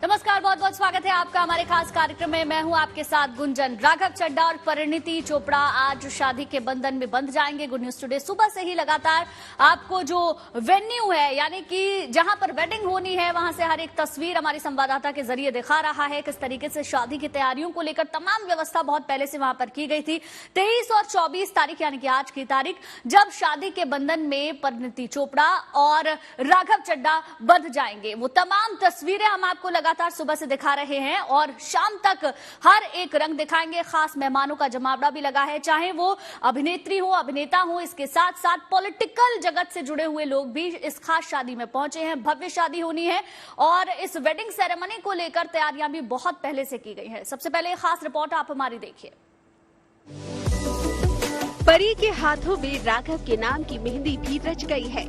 नमस्कार, बहुत बहुत स्वागत है आपका हमारे खास कार्यक्रम में। मैं हूं आपके साथ गुंजन। राघव चड्ढा और परिणीति चोपड़ा आज शादी के बंधन में बंध जाएंगे। गुड न्यूज टुडे सुबह से ही लगातार आपको जो वेन्यू है, यानी कि जहां पर वेडिंग होनी है, वहां से हर एक तस्वीर हमारी संवाददाता के जरिए दिखा रहा है किस तरीके से शादी की तैयारियों को लेकर तमाम व्यवस्था बहुत पहले से वहां पर की गई थी। 23 और 24 तारीख यानी कि आज की तारीख, जब शादी के बंधन में परिणीति चोपड़ा और राघव चड्ढा बंध जाएंगे, वो तमाम तस्वीरें हम आपको लगातार सुबह से दिखा रहे हैं और शाम तक हर एक रंग दिखाएंगे। खास मेहमानों का जमावड़ा भी लगा है, चाहे वो अभिनेत्री हो, अभिनेता हो, इसके साथ साथ पॉलिटिकल जगत से जुड़े हुए लोग भी इस खास शादी में पहुंचे हैं। भव्य शादी होनी है और इस वेडिंग सेरेमनी को लेकर तैयारियां भी बहुत पहले से की गई हैं। सबसे पहले खास रिपोर्ट आप हमारी देखिए। परी के हाथों में राघव के नाम की मेहंदी भी रच गई है।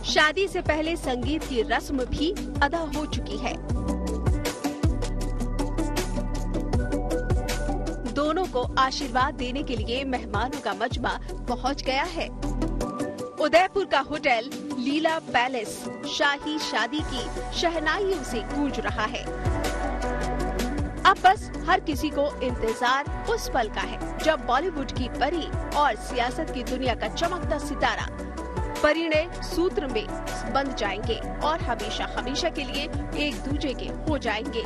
शादी से पहले संगीत की रस्म भी अदा हो चुकी है। दोनों को आशीर्वाद देने के लिए मेहमानों का मजमा पहुंच गया है। उदयपुर का होटल लीला पैलेस शाही शादी की शहनाइयों से गूंज रहा है। अब बस हर किसी को इंतजार उस पल का है जब बॉलीवुड की परी और सियासत की दुनिया का चमकता सितारा परिणय सूत्र में बंध जाएंगे और हमेशा हमेशा के लिए एक दूसरे के हो जाएंगे।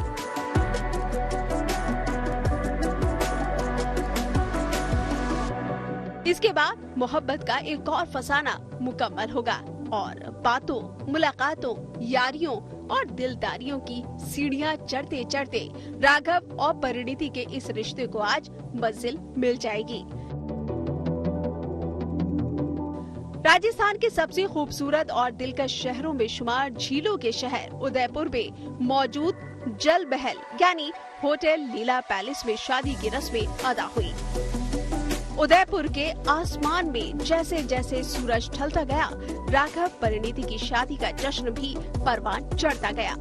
इसके बाद मोहब्बत का एक और फसाना मुकम्मल होगा और बातों, मुलाकातों, यारियों और दिलदारियों की सीढ़ियां चढ़ते चढ़ते राघव और परिणीति के इस रिश्ते को आज मंजिल मिल जाएगी। राजस्थान के सबसे खूबसूरत और दिलकश शहरों में शुमार झीलों के शहर उदयपुर में मौजूद जल महल यानी होटल लीला पैलेस में शादी की रस्में अदा हुई। उदयपुर के आसमान में जैसे जैसे सूरज ढलता गया, राघव परिणीति की शादी का जश्न भी परवान चढ़ता गया।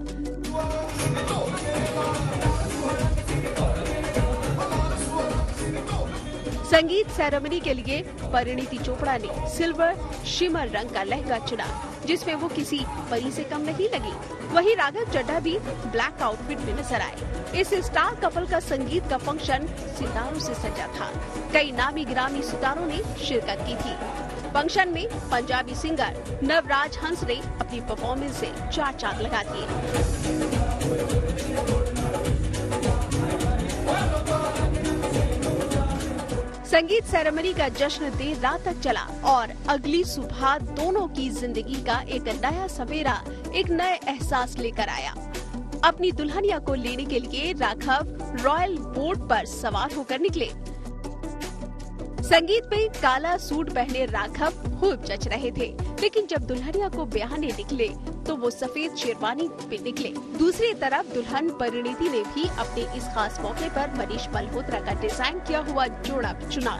संगीत सेरेमनी के लिए परिणीति चोपड़ा ने सिल्वर शिमर रंग का लहंगा चुना, जिसमें वो किसी परी से कम नहीं लगी। वहीं राघव चड्ढा भी ब्लैक आउटफिट में नजर आए। इस स्टार कपल का संगीत का फंक्शन सितारों से सजा था। कई नामी गिरामी सितारों ने शिरकत की थी। फंक्शन में पंजाबी सिंगर नवराज हंस ने अपनी परफॉर्मेंस से चार चांद लगा दिए। संगीत सेरेमनी का जश्न देर रात तक चला और अगली सुबह दोनों की जिंदगी का एक नया सवेरा, एक नए एहसास लेकर आया। अपनी दुल्हनिया को लेने के लिए राघव रॉयल बोट पर सवार होकर निकले। संगीत में काला सूट पहने राघव खूब जच रहे थे, लेकिन जब दुल्हनिया को ब्याहने निकले तो वो सफेद शेरवानी पे निकले। दूसरी तरफ दुल्हन परिणीति ने भी अपने इस खास मौके पर मनीष मल्होत्रा का डिजाइन किया हुआ जोड़ा चुना।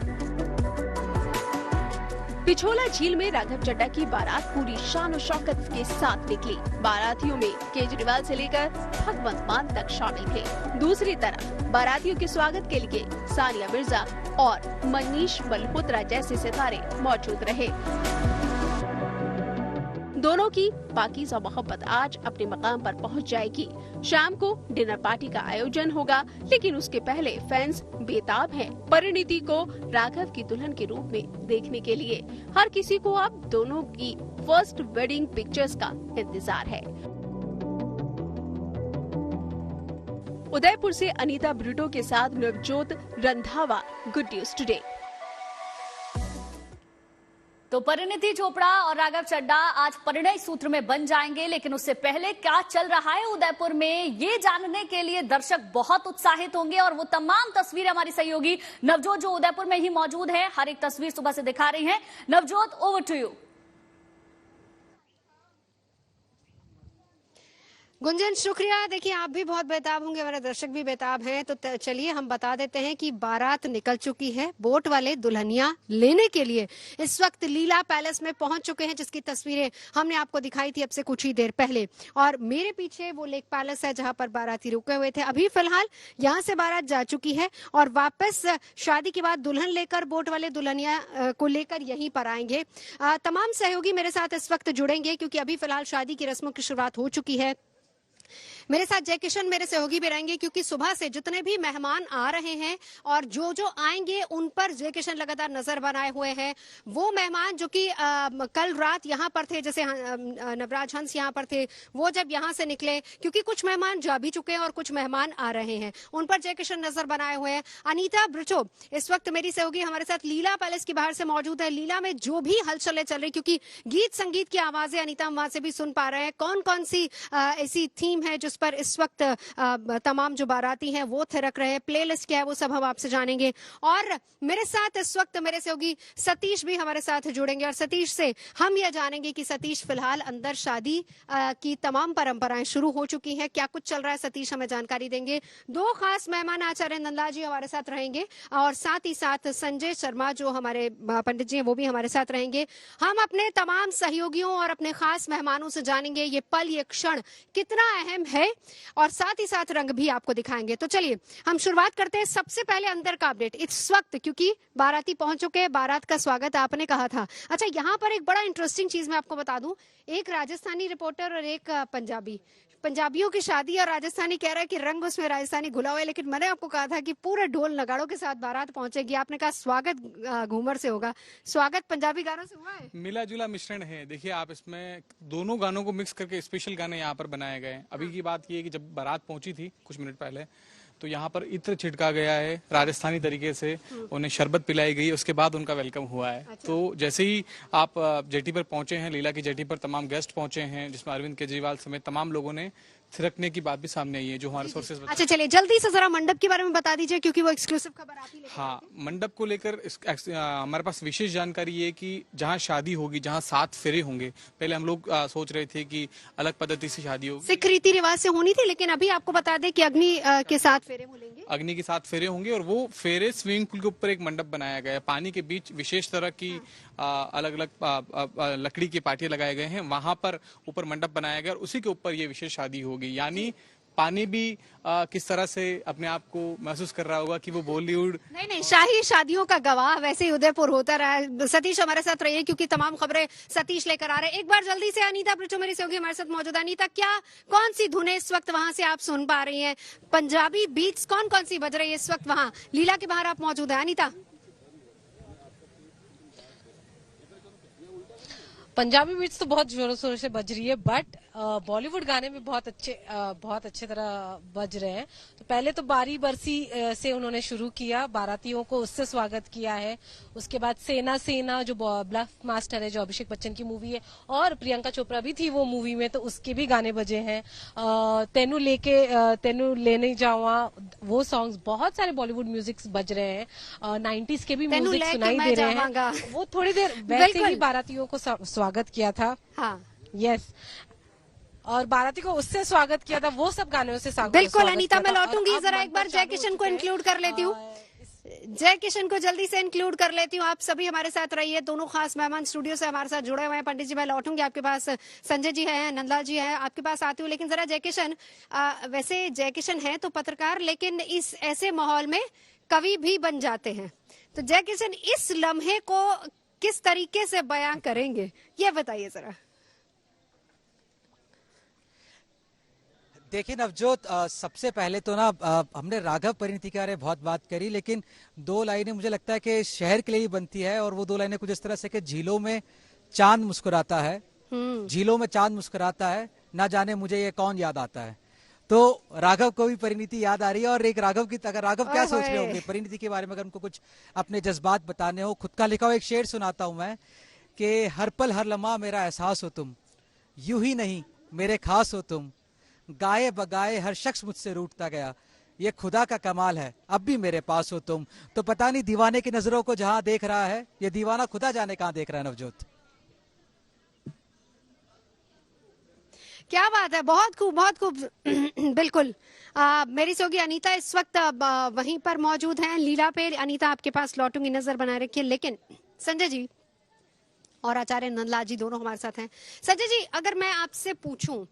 पिछोला झील में राघव चड्ढा की बारात पूरी शान और शौकत के साथ निकली। बारातियों में केजरीवाल से लेकर भगवंत मान तक शामिल थे। दूसरी तरफ बारातियों के स्वागत के लिए सानिया मिर्जा और मनीष मल्होत्रा जैसे सितारे मौजूद रहे। दोनों की पाकीज़ा मोहब्बत आज अपने मकाम पर पहुंच जाएगी। शाम को डिनर पार्टी का आयोजन होगा, लेकिन उसके पहले फैंस बेताब हैं परिणीति को राघव की दुल्हन के रूप में देखने के लिए। हर किसी को अब दोनों की फर्स्ट वेडिंग पिक्चर्स का इंतजार है। उदयपुर से अनीता ब्रिटो के साथ Navjot Randhawa, good news today. तो परिणीति चोपड़ा और राघव चड्ढा आज परिणय सूत्र में बन जाएंगे, लेकिन उससे पहले क्या चल रहा है उदयपुर में, ये जानने के लिए दर्शक बहुत उत्साहित होंगे और वो तमाम तस्वीरें हमारी सहयोगी नवजोत जो उदयपुर में ही मौजूद है, हर एक तस्वीर सुबह से दिखा रही हैं। Navjot, over to you. Gunjan शुक्रिया। देखिए आप भी बहुत बेताब होंगे, हमारे दर्शक भी बेताब हैं, तो चलिए हम बता देते हैं कि बारात निकल चुकी है। बोट वाले दुल्हनिया लेने के लिए इस वक्त लीला पैलेस में पहुंच चुके हैं, जिसकी तस्वीरें हमने आपको दिखाई थी अब से कुछ ही देर पहले। और मेरे पीछे वो लेक पैलेस है जहां पर बाराती रुके हुए थे। अभी फिलहाल यहां से बारात जा चुकी है और वापस शादी के बाद दुल्हन लेकर बोट वाले दुल्हनिया को लेकर यहीं पर आएंगे। तमाम सहयोगी मेरे साथ इस वक्त जुड़ेंगे क्योंकि अभी फिलहाल शादी की रस्मों की शुरुआत हो चुकी है। मेरे साथ जय किशन मेरे सहयोगी भी रहेंगे क्योंकि सुबह से जितने भी मेहमान आ रहे हैं और जो जो आएंगे उन पर जय किशन लगातार नजर बनाए हुए हैं। वो मेहमान जो कि कल रात यहाँ पर थे, जैसे नवराज हंस यहाँ पर थे, वो जब यहाँ से निकले, क्योंकि कुछ मेहमान जा भी चुके हैं और कुछ मेहमान आ रहे हैं, उन पर जय किशन नजर बनाए हुए हैं। अनीता ब्रिचो इस वक्त मेरी सहयोगी हमारे साथ लीला पैलेस के बाहर से मौजूद है। लीला में जो भी हलचलें चल रही, क्योंकि गीत संगीत की आवाजें अनीता हम वहां से भी सुन पा रहे हैं। कौन कौन सी ऐसी थीम है जिस पर इस वक्त तमाम जो बाराती हैं वो थिरक रहे हैं, प्लेलिस्ट क्या है वो सब हम आपसे जानेंगे। और मेरे साथ इस वक्त मेरे सहयोगी सतीश भी हमारे साथ जुड़ेंगे और सतीश से हम यह जानेंगे कि सतीश फिलहाल अंदर शादी की तमाम परंपराएं शुरू हो चुकी हैं, क्या कुछ चल रहा है सतीश हमें जानकारी देंगे। दो खास मेहमान आचार्य नंदा जी हमारे साथ रहेंगे और साथ ही साथ संजय शर्मा जो हमारे पंडित जी हैं वो भी हमारे साथ रहेंगे। हम अपने तमाम सहयोगियों और अपने खास मेहमानों से जानेंगे ये पल, ये क्षण कितना अहम है और साथ ही साथ रंग भी आपको दिखाएंगे। तो चलिए हम शुरुआत करते हैं। सबसे पहले अंदर का अपडेट इस वक्त, क्योंकि बाराती पहुंच चुके हैं, बारात का स्वागत आपने कहा था। अच्छा, यहाँ पर एक बड़ा इंटरेस्टिंग चीज मैं आपको बता दूं, एक राजस्थानी रिपोर्टर और एक पंजाबियों की शादी और राजस्थानी कह रहा है कि रंग उसमें राजस्थानी घुला हुआ है, लेकिन मैंने आपको कहा था कि पूरे ढोल नगाड़ों के साथ बारात पहुंचेगी। आपने कहा स्वागत घूमर से होगा, स्वागत पंजाबी गानों से हुआ है। मिला जुला मिश्रण है। देखिए आप इसमें दोनों गानों को मिक्स करके स्पेशल गाने यहाँ पर बनाए गए हैं। अभी की बात ये है कि जब बारात पहुंची थी कुछ मिनट पहले, तो यहाँ पर इत्र छिड़का गया है राजस्थानी तरीके से, उन्हें शरबत पिलाई गई, उसके बाद उनका वेलकम हुआ है। अच्छा। तो जैसे ही आप जेटी पर पहुंचे हैं, लीला की जेटी पर तमाम गेस्ट पहुंचे हैं, जिसमें अरविंद केजरीवाल समेत तमाम लोगों ने थिरकने की बात भी सामने आई है जो हमारे सोर्सेज बताते हैं। अच्छा चलिए जल्दी से जरा मंडप के बारे में बता दीजिए, क्योंकि वो एक्सक्लूसिव खबर आप ही लेकर आए थे। मंडप को लेकर हमारे पास विशेष जानकारी ये कि जहाँ शादी होगी, जहाँ 7 फेरे होंगे, पहले हम लोग सोच रहे थे कि अलग पद्धति से शादी होगी, सिख रीति रिवाज से होनी थी, लेकिन अभी आपको बता दें कि अग्नि के 7 फेरे बोलेंगे, अग्नि के 7 फेरे होंगे और वो फेरे स्विमिंग पूल के ऊपर एक मंडप बनाया गया है। पानी के बीच विशेष तरह की अलग अलग लकड़ी के पाटियां लगाए गए हैं, वहां पर ऊपर मंडप बनाया गया और उसी के ऊपर ये विशेष शादी होगी। यानी पानी भी किस तरह से अपने आप को महसूस कर रहा होगा कि वो बॉलीवुड नहीं शाही शादियों का गवाह वैसे ही उदयपुर होता रहा है। सतीश हमारे साथ रहिए क्योंकि तमाम खबरें सतीश लेकर आ रहे हैं। एक बार जल्दी से अनीता ब्रिचो मेरी सहयोगी हमारे साथ मौजूद है। अनीता, क्या कौन सी धुनें इस वक्त वहां से आप सुन पा रही हैं? पंजाबी बीट्स कौन कौन सी बज रही है इस वक्त वहां लीला के बाहर आप मौजूद है? अनीता, पंजाबी बीट्स तो बहुत जोरों शोरों से बज रही है, बट बॉलीवुड गाने भी बहुत अच्छे तरह बज रहे हैं। तो पहले तो बारी बरसी से उन्होंने शुरू किया, बारातियों को उससे स्वागत किया है। उसके बाद सेना सेना जो ब्लफ मास्टर है, जो अभिषेक बच्चन की मूवी है, और प्रियंका चोपड़ा भी थी वो मूवी में, तो उसके भी गाने बजे हैं। तेनू लेने जावा, वो सॉन्ग्स, बहुत सारे बॉलीवुड म्यूजिक बज रहे हैं। 90s के भी म्यूजिक सुनाई दे रहे हैं। वो थोड़ी देर वैसे ही बारातियों को स्वागत किया था। हाँ यस, और बाराती को उससे स्वागत किया था, वो सब गानों से स्वागत। बिल्कुल अनीता, मैं लौटूंगी, जरा एक बार जय किशन को इंक्लूड कर लेती हूँ। जय किशन को जल्दी से इंक्लूड कर लेती हूँ। आप सभी हमारे साथ रहिए, दोनों खास मेहमान स्टूडियो से हमारे साथ जुड़े हुए हैं। पंडित जी मैं लौटूंगी आपके पास, संजय जी हैं, नंदा जी हैं, आपके पास आती हूँ। लेकिन जरा जय किशन, वैसे जय किशन है तो पत्रकार, लेकिन इस ऐसे माहौल में कवि भी बन जाते हैं। तो जय किशन, इस लम्हे को किस तरीके से बयां करेंगे ये बताइए जरा। देखिए नवजोत, सबसे पहले तो ना हमने राघव परिणीति के बारे में बहुत बात करी, लेकिन 2 लाइनें मुझे लगता है कि शहर के लिए ही बनती है, और वो 2 लाइनें कुछ इस तरह से कि झीलों में चांद मुस्कुराता है, झीलों में चांद मुस्कुराता है, ना जाने मुझे ये कौन याद आता है। तो राघव को भी परिणीति याद आ रही है। और एक राघव क्या सोच रहे होंगे परिणीति के बारे में, अगर उनको कुछ अपने जज्बात बताने हो। खुद का लिखा हुआ एक शेर सुनाता हूं मैं कि हर पल हर लम्हा मेरा एहसास हो तुम, यूं ही नहीं मेरे खास हो तुम, गाए बगाए हर शख्स मुझसे रूठता गया, ये खुदा का कमाल है अब भी मेरे पास हो तुम। तो पता नहीं दीवाने की नजरों को जहां देख रहा है, ये दीवाना खुदा जाने कहां देख रहा है। नवजोत, क्या बात है, बहुत खूब बहुत खूब। बिल्कुल। मेरी सोगी अनीता इस वक्त वहीं पर मौजूद हैं लीला पे। अनीता आपके पास लौटूंगी, नजर बनाए रखिए। लेकिन संजय जी और आचार्य नंदलाल जी दोनों हमारे साथ हैं। संजय जी, अगर मैं आपसे पूछूं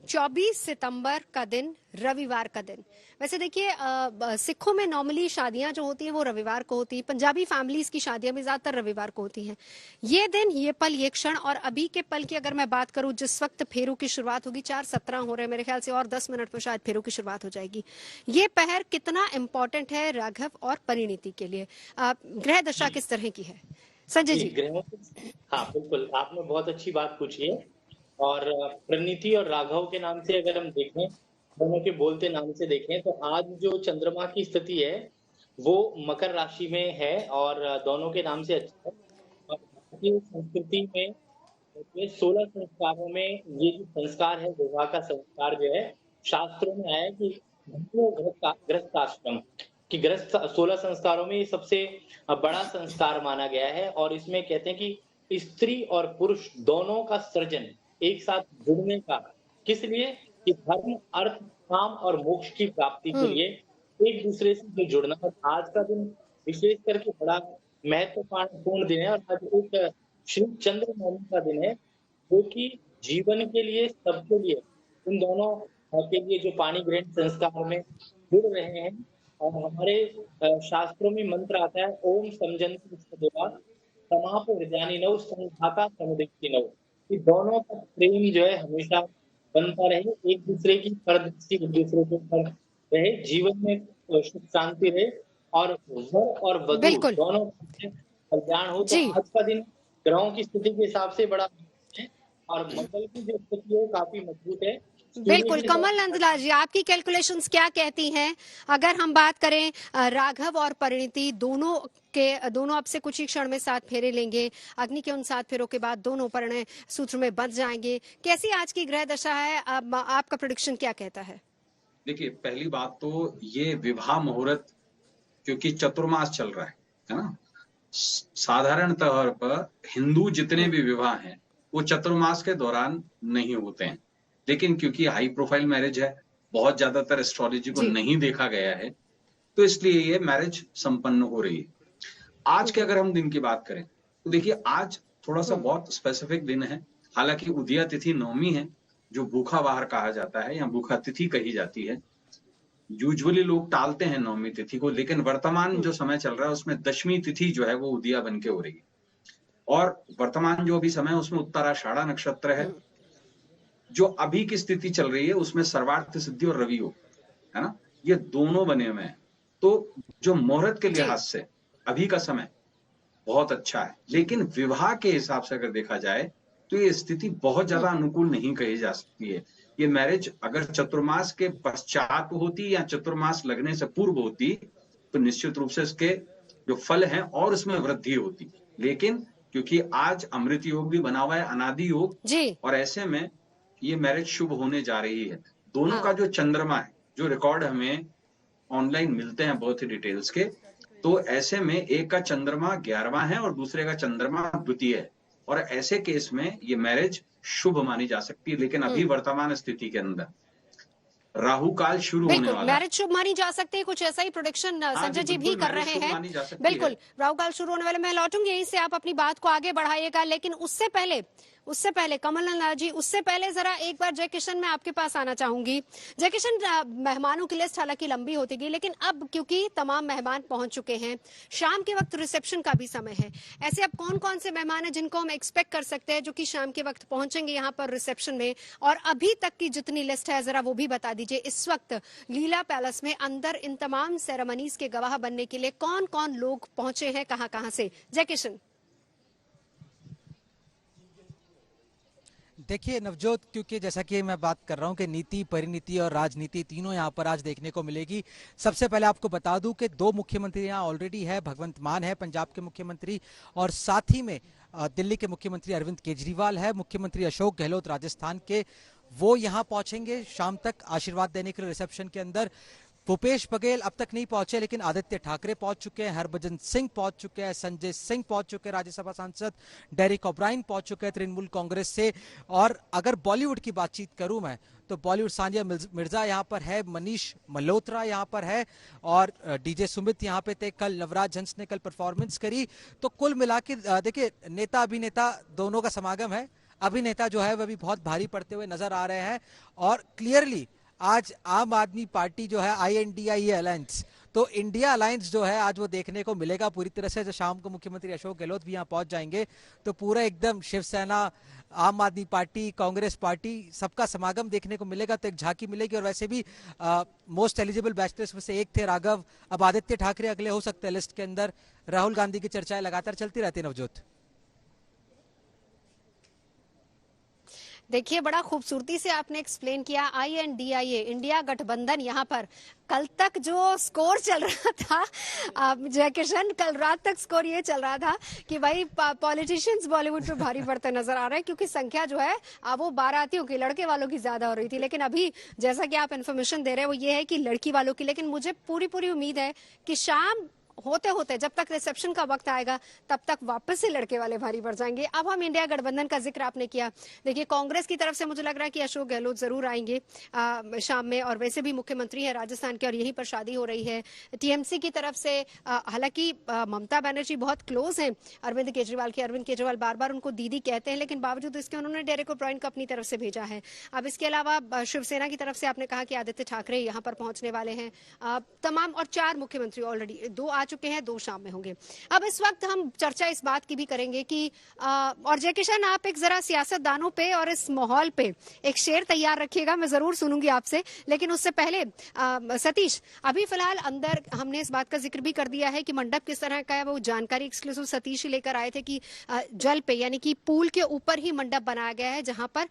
24 सितंबर का दिन, रविवार का दिन, वैसे देखिए सिखों में नॉर्मली शादियां जो होती हैं वो रविवार को होती है, पंजाबी फैमिलीज की शादियां भी ज्यादातर रविवार को होती हैं। ये दिन, ये पल, ये क्षण और अभी के पल की अगर मैं बात करूं, जिस वक्त फेरू की शुरुआत होगी, 4:17 हो रहे हैं मेरे ख्याल से, और 10 मिनट में शायद फेरू की शुरुआत हो जाएगी। ये पहर कितना इंपॉर्टेंट है राघव और परिणीति के लिए? ग्रह दशा किस तरह की है संजय जी? हाँ बिल्कुल, आपने बहुत अच्छी बात पूछी है। और परिणीति और राघव के नाम से अगर हम देखें, दोनों के बोलते नाम से देखें, तो आज जो चंद्रमा की स्थिति है वो मकर राशि में है और दोनों के नाम से अच्छा है। और भारतीय संस्कृति में ये 16 संस्कारों में ये जो संस्कार है, विवाह का संस्कार जो है, शास्त्रों में आया है कि गृहस्थ आश्रम कि गृहस्थ 16 संस्कारों में ये सबसे बड़ा संस्कार माना गया है। और इसमें कहते हैं कि स्त्री और पुरुष दोनों का सृजन एक साथ जुड़ने का, किस लिए? कि धर्म, अर्थ, काम और मोक्ष की प्राप्ति के लिए एक दूसरे से जो जुड़ना। और आज का दिन विशेष करके बड़ा महत्वपूर्ण दिन है और आज एक श्री चंद्रनवमी का दिन है, जो कि जीवन के लिए, सबके लिए, उन दोनों के लिए जो पाणी ग्रहण संस्कार में जुड़ रहे हैं। और हमारे शास्त्रों में मंत्र आता है, ओम समजंतु सदेवा समाप हृदयानि नव संघाता समुदिति नव, कि दोनों का प्रेम जो है हमेशा बनता रहे, एक दूसरे की परदृष्टि एक दूसरे के ऊपर रहे, जीवन में सुख शांति रहे और वर और वधू दोनों कल्याण हो। तो आज का दिन ग्रहों की स्थिति के हिसाब से बड़ा है और मंगल की जो स्थिति है काफी मजबूत है। बिल्कुल। कमल नंदलाल जी, आपकी कैलकुलेशंस क्या कहती हैं? अगर हम बात करें राघव और परिणीति दोनों अब से कुछ ही क्षण में 7 फेरे लेंगे, अग्नि के उन 7 फेरों के बाद दोनों परिणय सूत्र में बंध जाएंगे। कैसी आज की ग्रह दशा है? आपका प्रेडिक्शन क्या कहता है? देखिए, पहली बात तो ये विवाह मुहूर्त, क्योंकि चतुर्मास चल रहा है ना, साधारण तौर पर हिंदू जितने भी विवाह हैं वो चतुर्मास के दौरान नहीं होते हैं, लेकिन क्योंकि हाई प्रोफाइल मैरिज है, बहुत ज्यादातर एस्ट्रोलॉजी को नहीं देखा गया है, तो इसलिए ये मैरिज संपन्न हो रही है। आज के अगर हम दिन की बात करें तो देखिए, आज थोड़ा सा बहुत स्पेसिफिक दिन है। हालांकि उदया तिथि नवमी है, जो भूखा बाहर कहा जाता है या भूखा तिथि कही जाती है। यूजुअली लोग टालते हैं नवमी तिथि को, लेकिन वर्तमान जो समय चल रहा है उसमें दशमी तिथि जो है वो उदया बन के हो रही है। और वर्तमान जो अभी समय है उसमें उत्तराषाढ़ा नक्षत्र है। जो अभी की स्थिति चल रही है उसमें सर्वार्थ सिद्धि और रवि योग है ना, ये दोनों बने हुए हैं। तो जो मुहूर्त के लिहाज से अभी का समय बहुत अच्छा है, लेकिन विवाह के हिसाब से अगर देखा जाए तो ये स्थिति बहुत ज्यादा अनुकूल नहीं कही जा सकती है। ये मैरिज अगर चतुर्मास के पश्चात होती या चतुर्मास लगने से पूर्व होती तो निश्चित रूप से इसके जो फल हैं और उसमें वृद्धि होती, लेकिन क्योंकि आज अमृत योग भी बना हुआ है, अनादि योग, और ऐसे में ये मैरिज शुभ होने जा रही है। दोनों का जो चंद्रमा है, जो रिकॉर्ड हमें ऑनलाइन मिलते हैं बहुत ही डिटेल्स के, तो ऐसे में एक का चंद्रमा 11वां है और दूसरे का चंद्रमा द्वितीय है, और ऐसे केस में ये मैरिज शुभ मानी जा सकती है। लेकिन अभी वर्तमान स्थिति के अंदर राहु काल शुरू होने वाला है, मैरिज शुभ मानी जा सकती है, कुछ ऐसा ही प्रोडिक्शन संजय जी भी कर रहे हैं। बिल्कुल, राहु काल शुरू होने वाले। मैं लौटूंगी यहीं से, आप अपनी बात को आगे बढ़ाइएगा, लेकिन उससे पहले कमल नंदलाल जी, उससे पहले जरा एक बार जय किशन मैं आपके पास आना चाहूंगी। जय किशन, मेहमानों की लिस्ट हालांकि लंबी होती गई, लेकिन अब क्योंकि तमाम मेहमान पहुंच चुके हैं, शाम के वक्त रिसेप्शन का भी समय है, ऐसे अब कौन कौन से मेहमान हैं जिनको हम एक्सपेक्ट कर सकते हैं जो कि शाम के वक्त पहुंचेंगे यहाँ पर रिसेप्शन में? और अभी तक की जितनी लिस्ट है जरा वो भी बता दीजिए। इस वक्त लीला पैलेस में अंदर इन तमाम सेरेमनीज के गवाह बनने के लिए कौन कौन लोग पहुंचे हैं, कहाँ कहाँ से? जय किशन। देखिए नवजोत, क्योंकि जैसा कि मैं बात कर रहा हूं कि नीति, परिणीति और राजनीति तीनों यहाँ पर आज देखने को मिलेगी। सबसे पहले आपको बता दूं कि 2 मुख्यमंत्री यहाँ ऑलरेडी है। भगवंत मान है पंजाब के मुख्यमंत्री, और साथ ही में दिल्ली के मुख्यमंत्री अरविंद केजरीवाल है, मुख्यमंत्री अशोक गहलोत राजस्थान के, वो यहाँ पहुंचेंगे शाम तक आशीर्वाद देने के लिए रिसेप्शन के अंदर। भूपेश बघेल अब तक नहीं पहुंचे, लेकिन आदित्य ठाकरे पहुंच चुके हैं, हरभजन सिंह पहुंच चुके हैं, संजय सिंह पहुंच चुके हैं, राज्यसभा सांसद डेरिक ओब्रायन पहुंच चुके हैं तृणमूल कांग्रेस से। और अगर बॉलीवुड की बातचीत करूं मैं, तो बॉलीवुड सानिया मिर्जा यहां पर है, मनीष मल्होत्रा यहां पर है, और डीजे सुमित यहां पे थे। कल नवराज हंस ने कल परफॉर्मेंस करी। तो कुल मिला के देखिए, नेता अभिनेता दोनों का समागम है। अभिनेता जो है वह भी बहुत भारी पड़ते हुए नजर आ रहे हैं, और क्लियरली आज आम आदमी पार्टी जो है INDIA अलायंस, तो इंडिया अलायंस जो है आज वो देखने को मिलेगा पूरी तरह से। जो शाम को मुख्यमंत्री अशोक गहलोत भी यहाँ पहुंच जाएंगे, तो पूरा एकदम शिवसेना, आम आदमी पार्टी, कांग्रेस पार्टी, सबका समागम देखने को मिलेगा। तो एक झांकी मिलेगी। और वैसे भी मोस्ट एलिजिबल बैचलर्स में से एक थे राघव, अब आदित्य ठाकरे अगले हो सकते हैं लिस्ट के अंदर। राहुल गांधी की चर्चाएं लगातार चलती रहती है। नवजोत, देखिए, बड़ा खूबसूरती से आपने एक्सप्लेन किया। INDIA, इंडिया गठबंधन, यहाँ पर कल तक जो स्कोर चल रहा था जय किशन, कल रात तक स्कोर ये चल रहा था कि भाई पॉलिटिशियंस बॉलीवुड पे भारी पड़ते नजर आ रहे हैं, क्योंकि संख्या जो है वो बारातियों की, लड़के वालों की ज्यादा हो रही थी। लेकिन अभी जैसा कि आप इन्फॉर्मेशन दे रहे हैं वो ये है कि लड़की वालों की। लेकिन मुझे पूरी उम्मीद है कि शाम होते होते, जब तक रिसेप्शन का वक्त आएगा, तब तक वापस से लड़के वाले भारी पड़ जाएंगे। अब हम इंडिया गठबंधन का जिक्र आपने किया। देखिए, कांग्रेस की तरफ से मुझे लग रहा है कि अशोक गहलोत जरूर आएंगे शाम में, और वैसे भी मुख्यमंत्री है राजस्थान के और यहीं पर शादी हो रही है। TMC की तरफ से हालांकि ममता बनर्जी बहुत क्लोज हैं अरविंद केजरीवाल के। अरविंद केजरीवाल बार बार उनको दीदी कहते हैं, लेकिन बावजूद इसके उन्होंने डेरेक ओब्रायन को अपनी तरफ से भेजा है। अब इसके अलावा शिवसेना की तरफ से आपने कहा कि आदित्य ठाकरे यहाँ पर पहुंचने वाले हैं। तमाम और 4 मुख्यमंत्री ऑलरेडी, 2 आ चुके हैं, 2 शाम में होंगे। अब इस वक्त हम चर्चा इस बात की भी करेंगे कि और जय किशन, आप एक जरा सियासतदानों पे और इस माहौल पे एक शेर तैयार रखिएगा, मैं जरूर सुनूंगी आपसे। लेकिन उससे पहले सतीश, अभी फिलहाल अंदर हमने इस बात का जिक्र भी कर दिया है कि मंडप किस तरह का है, वो जानकारी एक्सक्लूसिव सतीश ही लेकर आए थे कि जल पे, यानी कि पूल के ऊपर ही मंडप बनाया गया है, जहां पर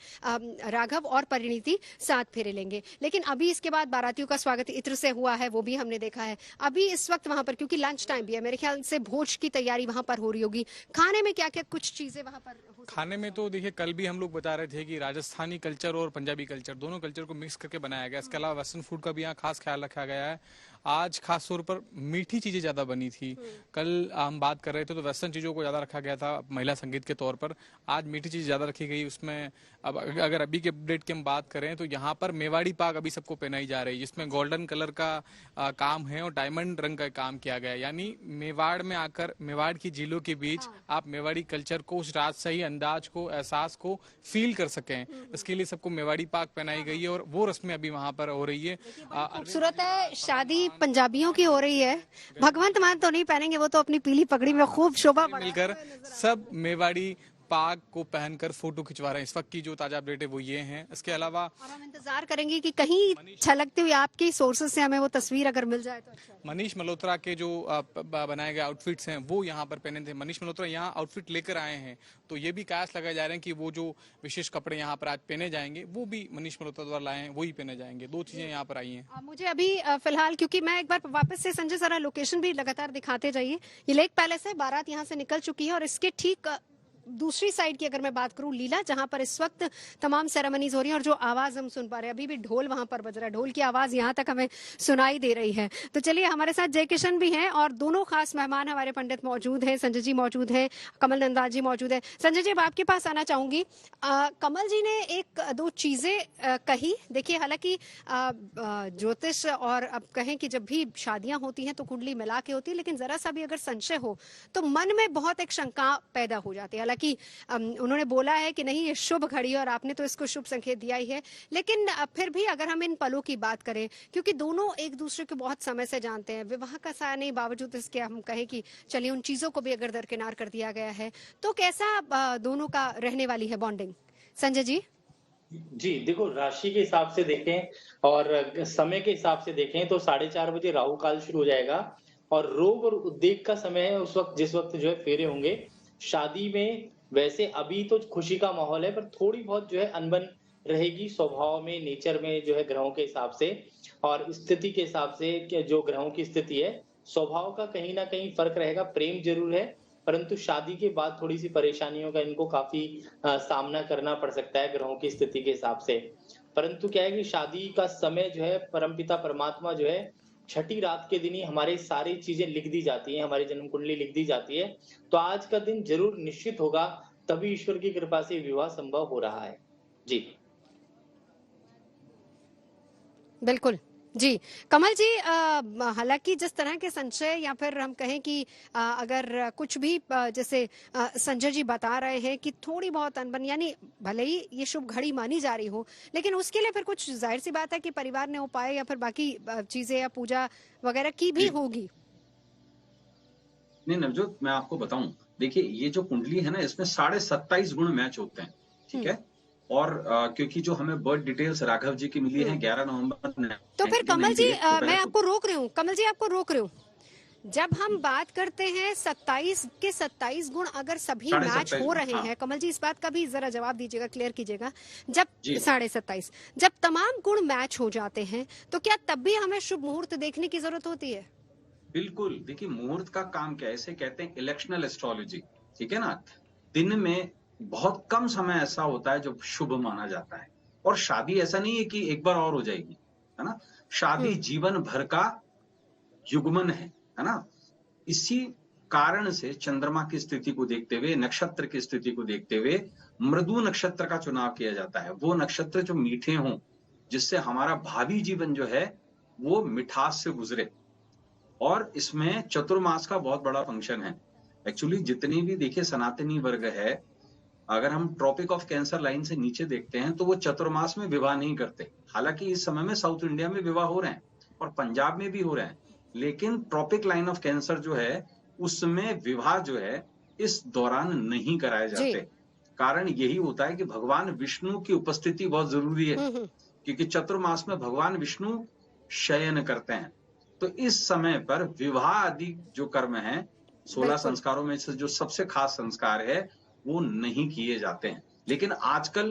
राघव और परिणीति साथ फेरे लेंगे। लेकिन अभी इसके बाद बारातियों का स्वागत इत्र से हुआ है, वो भी हमने देखा है। अभी इस वक्त वहां पर, क्योंकि लंच टाइम भी है, मेरे ख्याल से भोज की तैयारी वहां पर हो रही होगी। खाने में क्या क्या कुछ चीजें वहां पर खाने में तो देखिए, कल भी हम लोग बता रहे थे कि राजस्थानी कल्चर और पंजाबी कल्चर, दोनों कल्चर को मिक्स करके बनाया गया। इसके अलावा वेस्टर्न फूड का भी यहाँ खास ख्याल रखा गया है। आज खास तौर पर मीठी चीजें ज्यादा बनी थी। कल हम बात कर रहे थे तो वेस्टर्न चीजों को ज्यादा रखा गया था महिला संगीत के तौर पर। आज मीठी चीज ज्यादा रखी गई उसमें। अब अगर अभी के अपडेट की हम बात करें तो यहाँ पर मेवाड़ी पाक अभी सबको पहनाई जा रही है, जिसमें गोल्डन कलर का काम है और डायमंड रंग का काम किया गया है। यानी मेवाड़ में आकर, मेवाड़ की झीलों के बीच आप मेवाड़ी कल्चर को, उस राजशाही अंदाज को, एहसास को फील कर सकें, इसके लिए सबको मेवाड़ी पाक पहनाई गई है और वो रस्में अभी वहां पर हो रही है। खूबसूरत है। शादी पंजाबियों की हो रही है। भगवंत मान तो नहीं पहनेंगे, वो तो अपनी पीली पगड़ी में खूब शोभा मिलकर सब मेवाड़ी पाग को पहनकर फोटो खिंचवा रहे हैं। इस वक्त की जो ताजा अपडेट है वो ये हैं। इसके अलावा और हम इंतजार करेंगे कि कहीं छलकते हुए आपकी सोर्सेज से हमें वो तस्वीर अगर मिल जाए तो अच्छा। मनीष मल्होत्रा के जो बनाए गए आउटफिट्स हैं वो यहाँ पर पहने थे। मनीष मल्होत्रा यहाँ आउटफिट लेकर आए हैं, तो ये भी कयास लगाए जा रहे हैं कि वो जो विशेष कपड़े यहाँ पर आज पहने जाएंगे वो भी मनीष मल्होत्रा द्वारा लाए हैं, वही पहने जाएंगे। 2 चीजें यहाँ पर आई हैं। मुझे अभी फिलहाल, क्योंकि मैं एक बार वापस से संजय जरा लोकेशन भी लगातार दिखाते जाइए। ये लेक पैलेस है, बारात यहाँ से निकल चुकी है और इसके ठीक दूसरी साइड की अगर मैं बात करूं, लीला, जहां पर इस वक्त तमाम सेरेमनीज हो रही हैं और जो आवाज हम सुन पा रहे हैं, अभी भी ढोल वहां पर बज रहा है, ढोल की आवाज यहां तक हमें सुनाई दे रही है। तो चलिए, हमारे साथ जय किशन भी हैं और दोनों खास मेहमान हमारे पंडित मौजूद हैं। संजय जी मौजूद हैं, कमल नंदा जी मौजूद है। संजय जी, अब आपके पास आना चाहूंगी। कमल जी ने 1-2 चीजें कही। देखिए, हालांकि ज्योतिष और अब कहें कि जब भी शादियां होती हैं तो कुंडली मिला के होती है, लेकिन जरा सा भी अगर संशय हो तो मन में बहुत एक शंका पैदा हो जाती है। कि उन्होंने बोला है कि नहीं, ये शुभ घड़ी है और आपने तो इसको शुभ संकेत दिया ही है, लेकिन फिर भी अगर हम इन पलों की बात करें, क्योंकि दोनों एक दूसरे को बहुत समय से जानते हैं, विवाह का साया नहीं, बावजूद इसके हम कहें कि चलिए उन चीजों को भी अगर दरकिनार कर दिया गया है, तो कैसा दोनों का रहने वाली है बॉन्डिंग? संजय जी। जी देखो, राशि के हिसाब से देखें और समय के हिसाब से देखें तो 4:30 बजे राहु काल शुरू हो जाएगा और रोग और उद्वेग का समय है उस वक्त, जिस वक्त जो है फेरे होंगे। शादी में वैसे अभी तो खुशी का माहौल है, पर थोड़ी बहुत जो है अनबन रहेगी स्वभाव में, नेचर में जो है ग्रहों के हिसाब से और स्थिति के हिसाब से। जो ग्रहों की स्थिति है, स्वभाव का कहीं ना कहीं फर्क रहेगा। प्रेम जरूर है, परंतु शादी के बाद थोड़ी सी परेशानियों का इनको काफी सामना करना पड़ सकता है ग्रहों की स्थिति के हिसाब से। परंतु क्या है कि शादी का समय जो है परमपिता परमात्मा जो है छठी रात के दिन ही हमारी सारी चीजें लिख दी जाती हैं, हमारी जन्म कुंडली लिख दी जाती है। तो आज का दिन जरूर निश्चित होगा, तभी ईश्वर की कृपा से विवाह संभव हो रहा है। जी बिल्कुल जी। कमल जी, हालांकि जिस तरह के संशय या फिर हम कहें कि अगर कुछ भी जैसे संजय जी बता रहे हैं कि थोड़ी बहुत अनबन, यानी भले ही ये शुभ घड़ी मानी जा रही हो, लेकिन उसके लिए फिर कुछ जाहिर सी बात है कि परिवार ने उपाय या फिर बाकी चीजें या पूजा वगैरह की भी होगी। नहीं नवजोत, मैं आपको बताऊं, देखिए ये जो कुंडली है ना, इसमें 27.5 गुण मैच होते हैं, ठीक है। और क्योंकि जो हमें बर्थ डिटेल्स राघव जी की मिली है 11 नवंबर, तो फिर कमल जी मैं आपको रोक रही हूँ, कमल जी आपको रोक रही हूँ। जब हम बात करते हैं 27 के 27 गुण अगर सभी मैच हो रहे हैं, कमल जी इस बात का भी जरा जवाब दीजिएगा, क्लियर कीजिएगा। जब 27.5 जब तमाम गुण मैच हो जाते हैं तो क्या तब भी हमें शुभ मुहूर्त देखने की जरूरत होती है? बिल्कुल, देखिए मुहूर्त का काम क्या है, इसे कहते हैं इलेक्शनल एस्ट्रोलॉजी, ठीक है ना। दिन में बहुत कम समय ऐसा होता है जो शुभ माना जाता है, और शादी ऐसा नहीं है कि एक बार और हो जाएगी, है ना। शादी जीवन भर का युग्मन है ना। इसी कारण से चंद्रमा की स्थिति को देखते हुए, नक्षत्र की स्थिति को देखते हुए मृदु नक्षत्र का चुनाव किया जाता है। वो नक्षत्र जो मीठे हों, जिससे हमारा भावी जीवन जो है वो मिठास से गुजरे। और इसमें चतुर्मास का बहुत बड़ा फंक्शन है। एक्चुअली जितनी भी देखिए सनातनी वर्ग है, अगर हम ट्रॉपिक ऑफ कैंसर लाइन से नीचे देखते हैं तो वो चतुर्मास में विवाह नहीं करते। हालांकि इस समय में साउथ इंडिया में विवाह हो रहे हैं और पंजाब में भी हो रहे हैं, लेकिन ट्रॉपिक लाइन ऑफ कैंसर जो है उसमें विवाह जो है इस दौरान नहीं कराए जाते। कारण यही होता है कि भगवान विष्णु की उपस्थिति बहुत जरूरी है, क्योंकि चतुर्मास में भगवान विष्णु शयन करते हैं। तो इस समय पर विवाह आदि जो कर्म है, 16 संस्कारों में से जो सबसे खास संस्कार है वो नहीं किए जाते हैं। लेकिन आजकल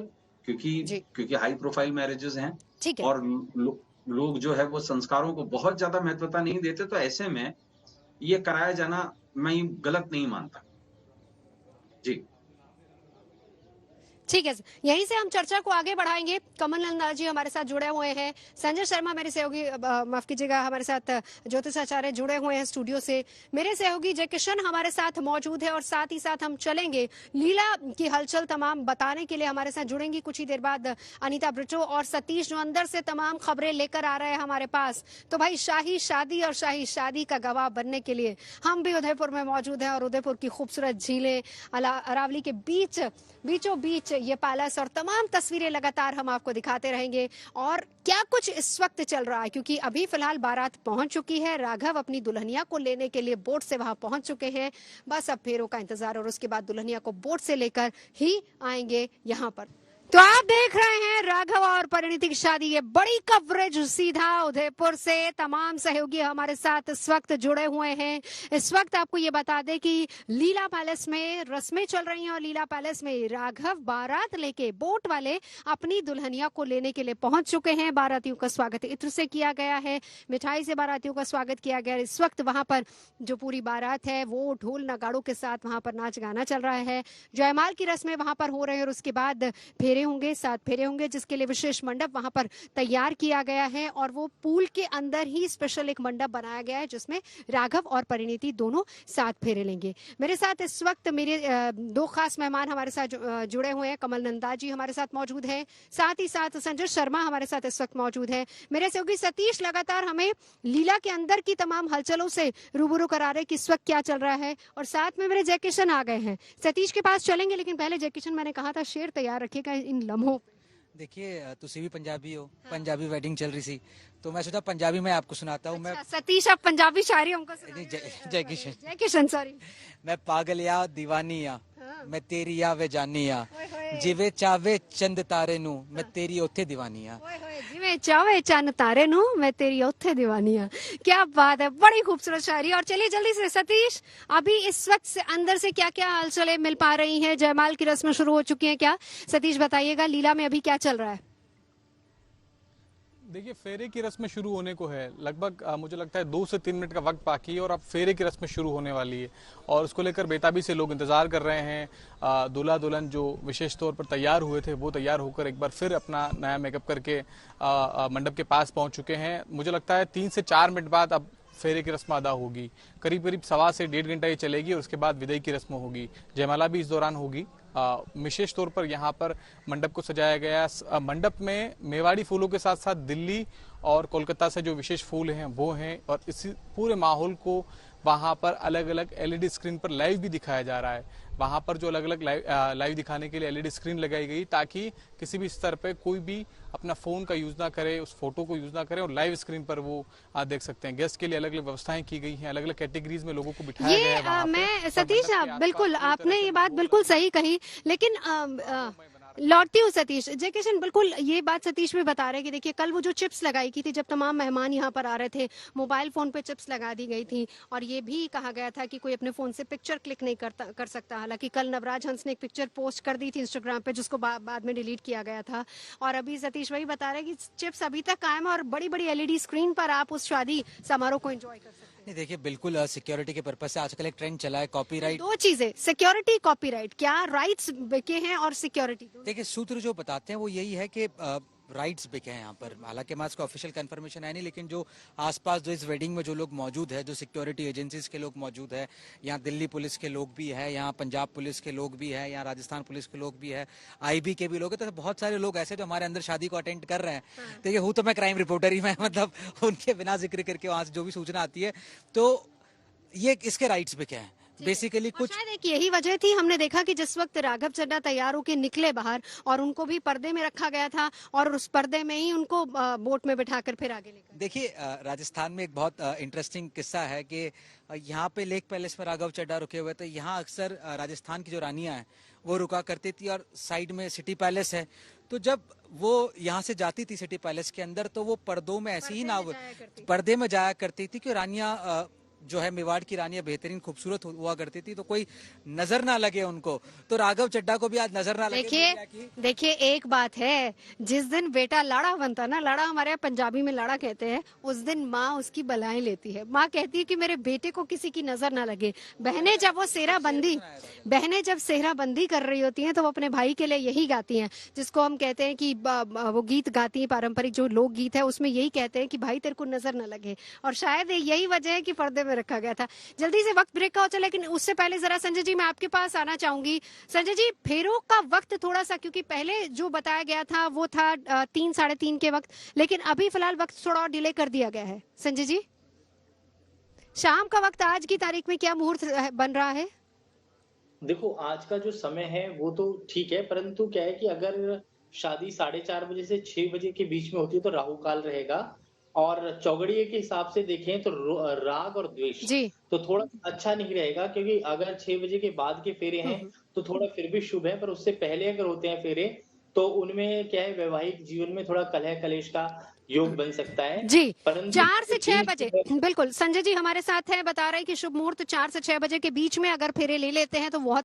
क्योंकि हाई प्रोफाइल मैरिजेस हैं और लोग जो है वो संस्कारों को बहुत ज्यादा महत्वता नहीं देते, तो ऐसे में ये कराया जाना मैं गलत नहीं मानता। जी ठीक है, यहीं से हम चर्चा को आगे बढ़ाएंगे। कमल नंदा जी हमारे साथ जुड़े हुए हैं, संजय शर्मा मेरे सहयोगी, माफ कीजिएगा, हमारे साथ ज्योतिषाचार्य जुड़े हुए हैं स्टूडियो से, मेरे सहयोगी जय किशन हमारे साथ मौजूद है, और साथ ही साथ हम चलेंगे लीला की हलचल तमाम बताने के लिए हमारे साथ जुड़ेंगी कुछ ही देर बाद अनीता ब्रिटो और सतीश, जो अंदर से तमाम खबरें लेकर आ रहे हैं हमारे पास। तो भाई शाही शादी और शाही शादी का गवाह बनने के लिए हम भी उदयपुर में मौजूद हैं, और उदयपुर की खूबसूरत झीलें, अरावली के बीचों बीच ये पैलेस और तमाम तस्वीरें लगातार हम आपको दिखाते रहेंगे। और क्या कुछ इस वक्त चल रहा है, क्योंकि अभी फिलहाल बारात पहुंच चुकी है, राघव अपनी दुल्हनिया को लेने के लिए बोट से वहां पहुंच चुके हैं। बस अब फेरों का इंतजार, और उसके बाद दुल्हनिया को बोट से लेकर ही आएंगे यहाँ पर। तो आप देख रहे हैं राघव और परिणीति की शादी, ये बड़ी कवरेज सीधा उदयपुर से। तमाम सहयोगी हमारे साथ इस वक्त जुड़े हुए हैं। इस वक्त आपको ये बता दें कि लीला पैलेस में रस्में चल रही हैं, और लीला पैलेस में राघव बारात लेके बोट वाले अपनी दुल्हनिया को लेने के लिए पहुंच चुके हैं। बारातियों का स्वागत इत्र से किया गया है, मिठाई से बारातियों का स्वागत किया गया। इस वक्त वहां पर जो पूरी बारात है वो ढोल नगाड़ों के साथ वहां पर नाच गाना चल रहा है। जयमाल की रस्में वहां पर हो रहे हैं, और उसके बाद फेरे होंगे, 7 फेरे होंगे, जिसके लिए विशेष मंडप वहां पर तैयार किया गया है। और वो पूल के अंदर ही स्पेशल एक मंडप बनाया गया है, जिसमें राघव और परिणीति दोनों 7 फेरे लेंगे। मेरे साथ इस वक्त मेरे 2 खास मेहमान हमारे साथ जुड़े हुए हैं। कमल नंदा जी हमारे साथ मौजूद हैं, साथ ही साथ संजय शर्मा हमारे साथ इस वक्त मौजूद है। मेरे सहयोगी सतीश लगातार हमें लीला के अंदर की तमाम हलचलों से रूबरू करा रहे कि इस वक्त क्या चल रहा है। और साथ में मेरे जय किशन आ गए हैं, सतीश के पास चलेंगे, लेकिन पहले जय किशन, मैंने कहा था शेर तैयार रखिएगा इन लम्हों। देखिए तुसी भी पंजाबी हो, पंजाबी वेडिंग चल रही थी, तो मैं सोचा पंजाबी में आपको सुनाता हूँ। अच्छा, सतीश आप पंजाबी शायरी हमको जय किशन सॉरी। मैं पागल या दीवानी या मैं तेरी या वे जानी आ, जिवे चावे चंद तारे नू मैं तेरी ओथे दीवानी आ। जिवे चावे चंद तारे नू मैं तेरी ओथे दीवानी आ। क्या बात है, बड़ी खूबसूरत शायरी। और चलिए जल्दी से सतीश, अभी इस वक्त से अंदर से क्या क्या हलचलें मिल पा रही हैं? जयमाल की रस्में शुरू हो चुकी हैं क्या? सतीश बताइएगा, लीला में अभी क्या चल रहा है? देखिए, फेरे की रस्म शुरू होने को है। लगभग मुझे लगता है 2 से 3 मिनट का वक्त बाकी है और अब फेरे की रस्म शुरू होने वाली है और उसको लेकर बेताबी से लोग इंतजार कर रहे हैं। दूल्हा दुल्हन जो विशेष तौर पर तैयार हुए थे वो तैयार होकर एक बार फिर अपना नया मेकअप करके मंडप के पास पहुंच चुके हैं। मुझे लगता है 3 से 4 मिनट बाद अब फेरे की रस्म अदा होगी। करीब करीब 1.25 से 1.5 घंटा ये चलेगी और उसके बाद विदाई की रस्म होगी। जयमाला भी इस दौरान होगी। विशेष तौर पर यहाँ पर मंडप को सजाया गया। मंडप में मेवाड़ी फूलों के साथ साथ दिल्ली और कोलकाता से जो विशेष फूल हैं वो हैं और इसी पूरे माहौल को वहाँ पर अलग अलग एलईडी स्क्रीन पर लाइव भी दिखाया जा रहा है। वहाँ पर जो अलग अलग लाइव दिखाने के लिए एलईडी स्क्रीन लगाई गई ताकि किसी भी स्तर पे कोई भी अपना फोन का यूज ना करे, उस फोटो को यूज ना करे और लाइव स्क्रीन पर वो देख सकते हैं। गेस्ट के लिए अलग अलग व्यवस्थाएं की गई हैं, अलग अलग कैटेगरीज में लोगों को बिठाया गया है वहाँ मैं सतीश बिल्कुल आपने ये बात बिल्कुल सही कही, लेकिन लौटती हूँ सतीश। जय किशन, बिल्कुल ये बात सतीश भी बता रहे हैं कि देखिए कल वो जो चिप्स लगाई की थी जब तमाम मेहमान यहाँ पर आ रहे थे, मोबाइल फोन पे चिप्स लगा दी गई थी और ये भी कहा गया था कि कोई अपने फोन से पिक्चर क्लिक नहीं कर सकता। हालांकि कल नवराज हंस ने एक पिक्चर पोस्ट कर दी थी इंस्टाग्राम पे जिसको बाद में डिलीट किया गया था और अभी सतीश वही बता रहे हैं कि चिप्स अभी तक कायम है और बड़ी बड़ी एलईडी स्क्रीन पर आप उस शादी समारोह को एंजॉय कर सकते हैं। नहीं, देखिए बिल्कुल सिक्योरिटी के पर्पज से आजकल एक ट्रेंड चला है कॉपीराइट। दो चीजें, सिक्योरिटी, कॉपीराइट, क्या राइट्स बिके हैं और सिक्योरिटी। देखिए सूत्र जो बताते हैं वो यही है कि राइट्स बिके हैं यहाँ पर। हालांकि हमारे को ऑफिशियल कंफर्मेशन है नहीं, लेकिन जो आसपास जो इस वेडिंग में जो लोग मौजूद है, जो सिक्योरिटी एजेंसीज के लोग मौजूद है, यहाँ दिल्ली पुलिस के लोग भी है, यहाँ पंजाब पुलिस के लोग भी है, यहाँ राजस्थान पुलिस के लोग भी है, आईबी के भी लोग है, तो बहुत सारे लोग ऐसे जो हमारे अंदर शादी को अटेंड कर रहे हैं। देखिए हूँ तो मैं क्राइम रिपोर्टर ही, मैं मतलब उनके बिना जिक्र करके वहां से जो भी सूचना आती है तो ये इसके राइट्स बिके हैं बेसिकली। कुछ शायद एक यही वजह थी, हमने देखा कि जिस वक्त राघव चड्ढा तैयार होकर निकले बाहर और उनको भी पर्दे में रखा गया था और उस पर्दे में ही उनको बोट में बिठाकर फिर आगे लेकर। देखिए राजस्थान में एक बहुत इंटरेस्टिंग किस्सा है कि यहाँ पे लेक पैलेस में राघव चड्ढा रुके हुए थे। यहाँ अक्सर राजस्थान की जो रानियां हैं वो रुका करती थी और साइड में सिटी पैलेस है, तो जब वो यहाँ से जाती थी सिटी पैलेस के अंदर तो वो पर्दों में ऐसी ही ना पर्दे में जाया करती थी कि रानियां जो है मेवाड़ की रानियां बेहतरीन खूबसूरत हुआ करती थी तो कोई नजर ना लगे उनको। तो राघव चड्ढा को भी आज नजर ना लगे। देखिए एक बात है, जिस दिन बेटा लाड़ा बनता ना, लाड़ा हमारे यहाँ पंजाबी में लाड़ा कहते हैं, उस दिन माँ उसकी बलाएं लेती है। माँ कहती है कि मेरे बेटे को किसी की नजर ना लगे। बहनें जब वो बहनें जब सेहरा बंदी कर रही होती हैं तो वो अपने भाई के लिए यही गाती हैं, जिसको हम कहते हैं कि वो गीत गाती है, पारंपरिक जो लोक गीत है उसमें यही कहते हैं कि भाई तेरे को नजर न लगे। और शायद यही वजह है कि पर्दे रखा गया था। जल्दी से वक्त ब्रेक का हो चला, लेकिन उससे पहले जरा संजय जी मैं आपके पास आना चाहूंगी। संजय जी फेरों का वक्त थोड़ा सा, क्योंकि पहले जो बताया गया था वो था 3 साढ़े 3 के वक्त, लेकिन अभी फिलहाल वक्त थोड़ा और डिले कर दिया गया है। संजय जी शाम का वक्त आज की तारीख में क्या मुहूर्त बन रहा है? देखो आज का जो समय है वो तो ठीक है, परंतु क्या है कि अगर शादी 4:30 बजे से 6 बजे के बीच में होती है तो राहु काल रहेगा और चौगड़िए के हिसाब से देखें तो राग और द्वेष तो थोड़ा अच्छा नहीं रहेगा, क्योंकि अगर 6 बजे के बाद के फेरे हैं तो थोड़ा फिर भी शुभ है, पर उससे पहले अगर होते हैं फेरे तो उनमें क्या है वैवाहिक जीवन में थोड़ा कलह कलेश का योग बन सकता है जी। 4 से 6 बजे बिल्कुल संजय जी हमारे साथ हैं, बता रहे हैं कि शुभ मुहूर्त 4 से 6 बजे के बीच में अगर फेरे ले लेते हैं तो बहुत